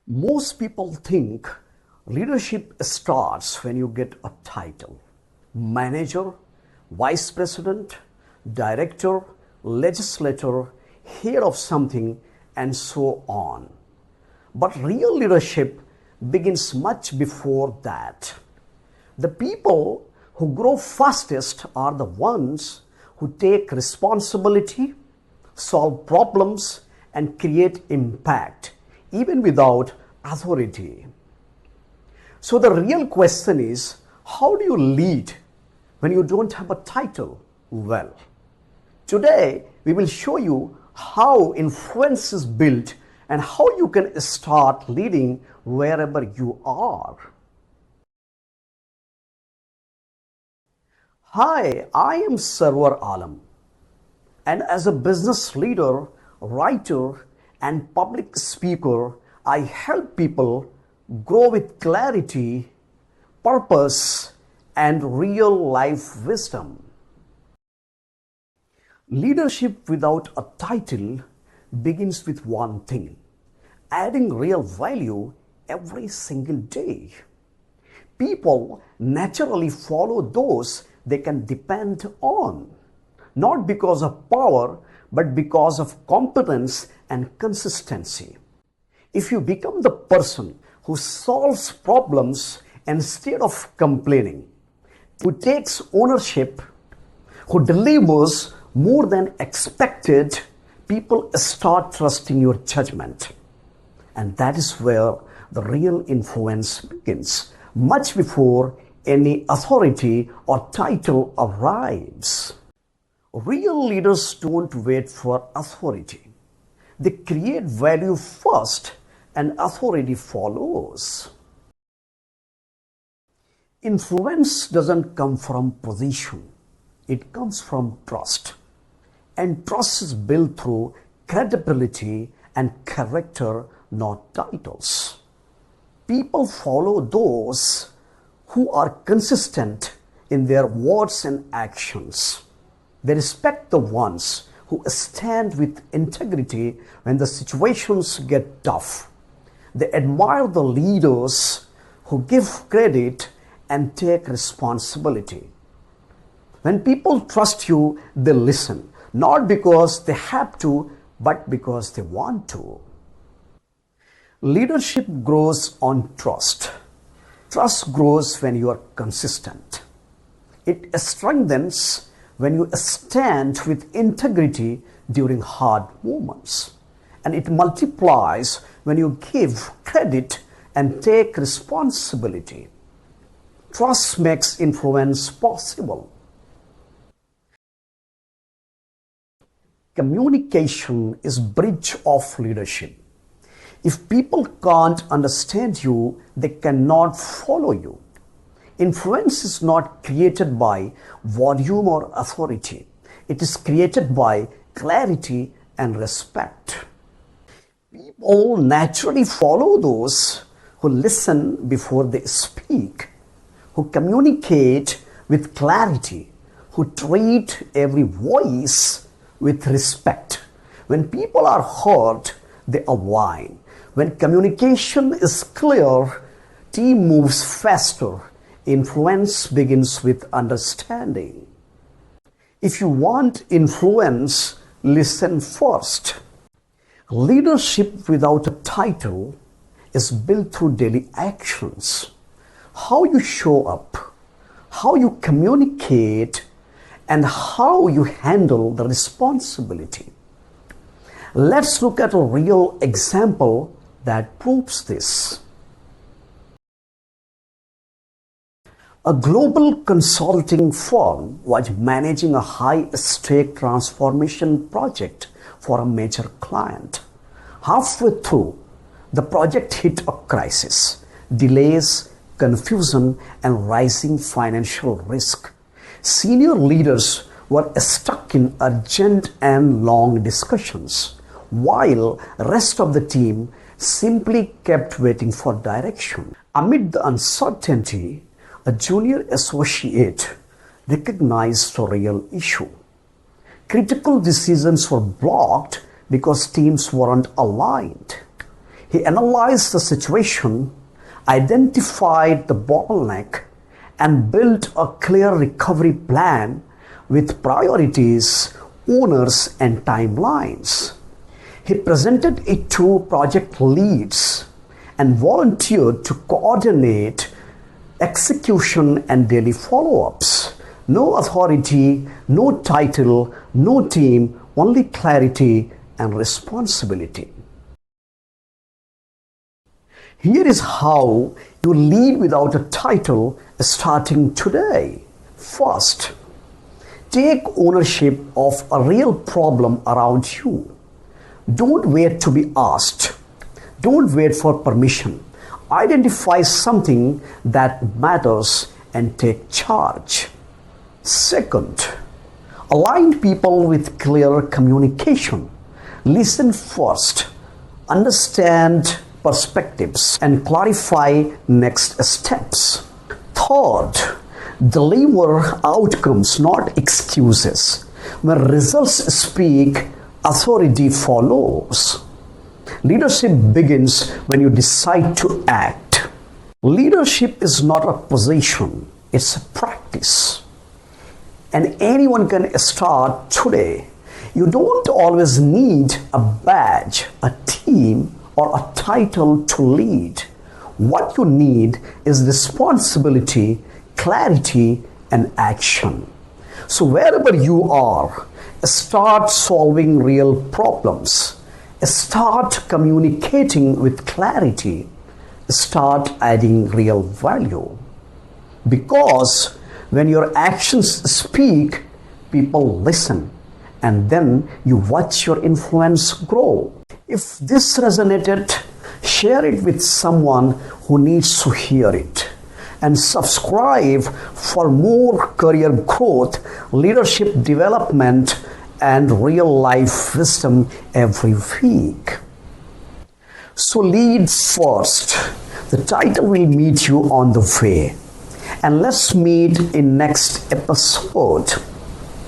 Most people think leadership starts when you get a title: manager, vice president, director, legislator, head of something, and so on. But real leadership begins much before that. The people who grow fastest are the ones who take responsibility, solve problems, and create impact, even without authority. So the real question is, how do you lead when you don't have a title? Well, today we will show you how influence is built and how you can start leading wherever you are. Hi, I am Sarwar, and as a business leader, writer, and public speaker, I help people grow with clarity, purpose, and real life wisdom. Leadership without a title begins with one thing: adding real value every single day. People naturally follow those they can depend on, not because of power, but because of competence and consistency. If you become the person who solves problems instead of complaining, who takes ownership, who delivers more than expected, people start trusting your judgment. And that is where the real influence begins, much before any authority or title arrives. Real leaders don't wait for authority. They create value first, and authority follows. Influence doesn't come from position. It comes from trust. And trust is built through credibility and character, not titles. People follow those who are consistent in their words and actions. They respect the ones who stand with integrity when the situations get tough. They admire the leaders who give credit and take responsibility. When people trust you, they listen, not because they have to, but because they want to. Leadership grows on trust. Trust grows when you are consistent. It strengthens when you stand with integrity during hard moments. And it multiplies when you give credit and take responsibility. Trust makes influence possible. Communication is bridge of leadership. If people can't understand you, they cannot follow you. Influence is not created by volume or authority. It is created by clarity and respect. People naturally follow those who listen before they speak, who communicate with clarity, who treat every voice with respect. When people are heard, they align. When communication is clear, team moves faster. Influence begins with understanding. If you want influence, listen first. Leadership without a title is built through daily actions. How you show up, how you communicate, and how you handle the responsibility. Let's look at a real example that proves this. A global consulting firm was managing a high-stake transformation project for a major client. Halfway through, the project hit a crisis: delays, confusion, and rising financial risk. Senior leaders were stuck in urgent and long discussions, while the rest of the team simply kept waiting for direction. Amid the uncertainty, a junior associate recognized the real issue. Critical decisions were blocked because teams weren't aligned. He analyzed the situation, identified the bottleneck, and built a clear recovery plan with priorities, owners, and timelines. He presented it to project leads and volunteered to coordinate execution and daily follow-ups. No authority, no title, no team, only clarity and responsibility. Here is how you lead without a title starting today. First, take ownership of a real problem around you. Don't wait to be asked. Don't wait for permission. Identify something that matters and take charge. Second, align people with clear communication. Listen first, understand perspectives, and clarify next steps. Third, deliver outcomes, not excuses. When results speak, authority follows. Leadership begins when you decide to act. Leadership is not a position, it's a practice. And anyone can start today. You don't always need a badge, a team, or a title to lead. What you need is responsibility, clarity, and action. So wherever you are, start solving real problems. Start communicating with clarity. Start adding real value. Because when your actions speak, people listen, and then you watch your influence grow. If this resonated, share it with someone who needs to hear it. And subscribe for more career growth, leadership development, and real life wisdom every week. So lead first. The title will meet you on the way. And let's meet in next episode.